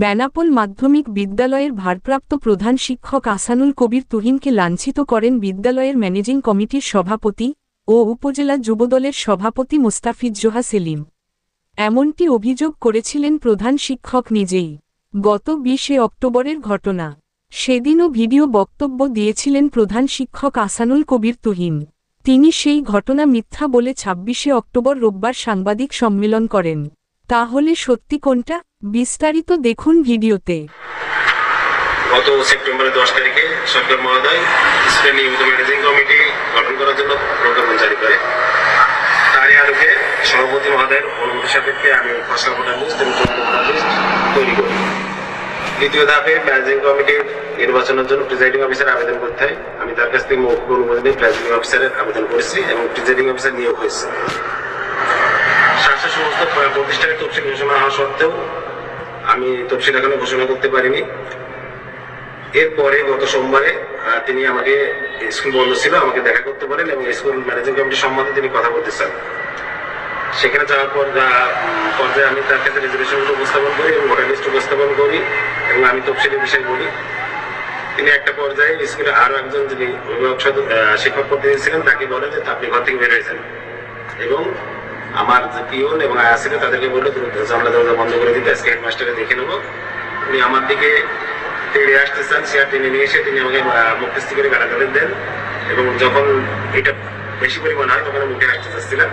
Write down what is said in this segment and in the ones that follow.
বেনাপোল মাধ্যমিক বিদ্যালয়ের ভারপ্রাপ্ত প্রধান শিক্ষক আহসানুল কবির তুহিনকে লাঞ্ছিত করেন বিদ্যালয়ের ম্যানেজিং কমিটির সভাপতি ও উপজেলা যুবদলের সভাপতি মোস্তাফিজজোহা সেলিম। এমনটি অভিযোগ করেছিলেন প্রধান শিক্ষক নিজেই। গত 20 অক্টোবরের ঘটনা। সেদিনও ভিডিও বক্তব্য দিয়েছিলেন প্রধান শিক্ষক আহসানুল কবির তুহিন। তিনি সেই ঘটনা মিথ্যা বলে 26 অক্টোবর রোববার সাংবাদিক সম্মেলন করেন। তাহলে সত্যি কোনটা? বিস্তারিত দেখুন ভিডিওতে। গত সেপ্টেম্বরের 10 তারিখে সরকার মহোদয় স্কুলের নিয়মিত ম্যানেজিং কমিটি গঠন করার জন্য প্রজ্ঞাপন জারি করে। তারই আলোকে সভাপতি মহোদয়ের অনুমতি সাপেক্ষে আমি খসড়া ভোটার লিস্ট এবং চূড়ান্ত ভোটার লিস্ট তৈরি করি। দ্বিতীয় ধাপে ম্যানেজিং কমিটির নির্বাচনের জন্য প্রিজাইডিং অফিসার আবেদন করতে হয়। আমি তার কাছ থেকে মৌখিক অনুমতি নিয়ে প্রিজাইডিং অফিসারের আবেদন করেছি এবং প্রিজাইডিং অফিসার নিয়োগ হয়েছে। সমস্ত প্রতিষ্ঠানের তফসিল ঘোষণা হওয়া সত্ত্বেও আমি তফসিল এখনো ঘোষণা করতে পারিনি। এরপরে গত সোমবারে তিনি আমাকে, স্কুল বন্ধ ছিল, আমাকে দেখা করতে বলেন এবং স্কুল ম্যানেজিং কমিটির সম্বন্ধে তিনি কথা বলতে চান। সেখানে যাওয়ার পর পর্যায়ে আমি তার কাছে রেজুলেশনগুলো উপস্থাপন করি এবং ভোটার লিস্ট উপস্থাপন করি এবং আমি তফসিলের বিষয় বলি। তিনি একটা পর্যায়ে স্কুলে আরো একজন যিনি অভিভাবক শিক্ষক প্রতিনিধি ছিলেন তাকে বলেন যে আপনি ঘর থেকে বের হয়েছেন এবং আমার যে পিওন এবং আয়া ছিল তাদেরকে বললো জানলা দরজা বন্ধ করে দিতে, আজকে হেডমাস্টারকে দেখে নেবো। উনি আমার দিকে তেড়ে আসতে চান, চেয়ার টেনে নিয়ে এসে তিনি আমাকে মুখস্থি করে গালাগালি দেন এবং যখন এটা বেশি পরিমাণ হয় তখন আমি উঠে আসতে চাচ্ছিলাম।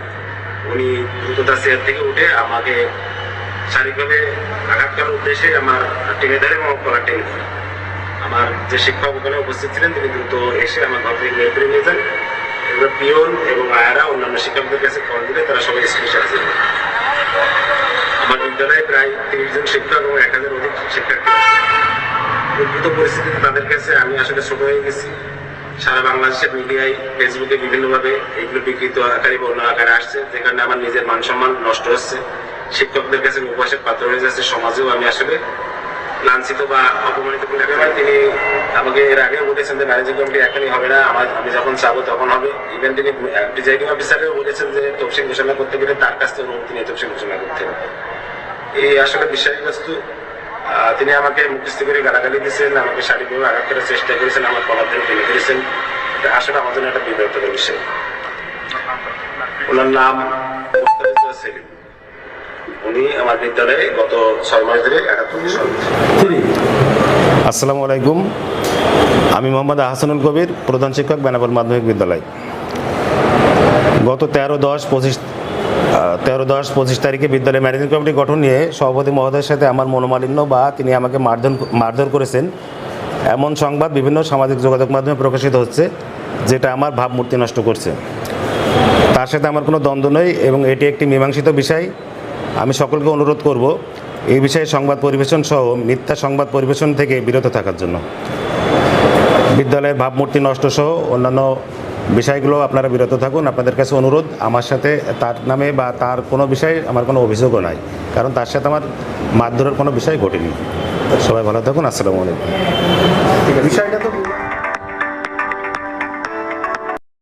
উনি দ্রুততা চেয়ার থেকে উঠে আমাকে শারীরিকভাবে আঘাত করার উদ্দেশ্যে আমার টেনে ধরে এবং কলার টেনে ধরে। আমার যে শিক্ষক ওখানে উপস্থিত ছিলেন তিনি দ্রুত এসে আমার ঘর থেকে বের করে নিয়ে যান। এবার পিওন এবং আয়ারা অন্যান্য শিক্ষকদের কাছে কল দিলে তারা সবাই স্কুলে আসে। আমার বিদ্যালয়ে প্রায় 30 জন শিক্ষক এবং 1000 অধিক শিক্ষার্থী। উদ্ভূত পরিস্থিতিতে তাদের কাছে আমি আসলে ছোট হয়ে গেছি। সারা বাংলাদেশের মিডিয়ায়, ফেসবুকে বিভিন্নভাবে এগুলো বিকৃত আকারে বর্ণ আকারে আসছে, যেখানে আমার নিজের মান সম্মান নষ্ট হচ্ছে, শিক্ষকদের কাছে উপহাসের পাত্র হয়ে যাচ্ছে। সমাজেও আমি আসলে লাঞ্ছিত বা অপমানিত বলে তিনি আমাকে এর আগে বলেছেন যে ম্যানেজিং কমিটি এখনই হবে না, আমি যখন চাবো তখন হবে। ইভেন তিনি প্রিজাইডিং অফিসারেও বলেছেন যে তফসিল ঘোষণা করতে গেলে তার কাছ থেকে অনুমতি নিয়ে তফসিল ঘোষণা করতে হবে। এই আসলে বিষয়বস্তু। তিনি আমাকে মুখস্থ করে গালাগালি দিয়েছেন, আমাকে শারীরিকভাবে আঘাত করার চেষ্টা করেছেন, আমার কলার ধরে টেনে ধরেছেন। এটা আসলে আমার জন্য একটা বিব্রতকর বিষয়। ওনার নাম মোস্তাফিজজোহা সেলিম। উনি আমার বিদ্যালয়ে গত 6 মাস ধরে 71 সাল। আসসালামু আলাইকুম, আমি মোহাম্মদ আহসানুল কবির, প্রধান শিক্ষক বেনাপোল মাধ্যমিক বিদ্যালয়। গত 13-10-25 তারিখে বিদ্যালয় ম্যানেজিং কমিটি গঠন নিয়ে সভাপতি মহোদয়ের সাথে আমার মনোমালিন্য বা তিনি আমাকে মারধর করেছেন এমন সংবাদ বিভিন্ন সামাজিক যোগাযোগ মাধ্যমে প্রকাশিত হচ্ছে, যেটা আমার ভাবমূর্তি নষ্ট করছে। তার সাথে আমার কোনো দ্বন্দ্ব নেই এবং এটি একটি মীমাংসিত বিষয়। আমি সকলকে অনুরোধ করব এই বিষয়ে সংবাদ পরিবেশন সহ মিথ্যা সংবাদ পরিবেশন থেকে বিরত থাকার জন্য। বিদ্যালয়ের ভাবমূর্তি নষ্ট সহ অন্যান্য বিষয়গুলো আপনারা বিরত থাকুন। আপনাদের কাছে অনুরোধ, আমার সাথে তার নামে বা তার কোনো বিষয়ে আমার কোনো অভিযোগও নাই, কারণ তার সাথে আমার মারধরের কোনো বিষয় ঘটেনি। সবাই ভালো থাকুন। আসসালামু আলাইকুম। বিষয়টা তো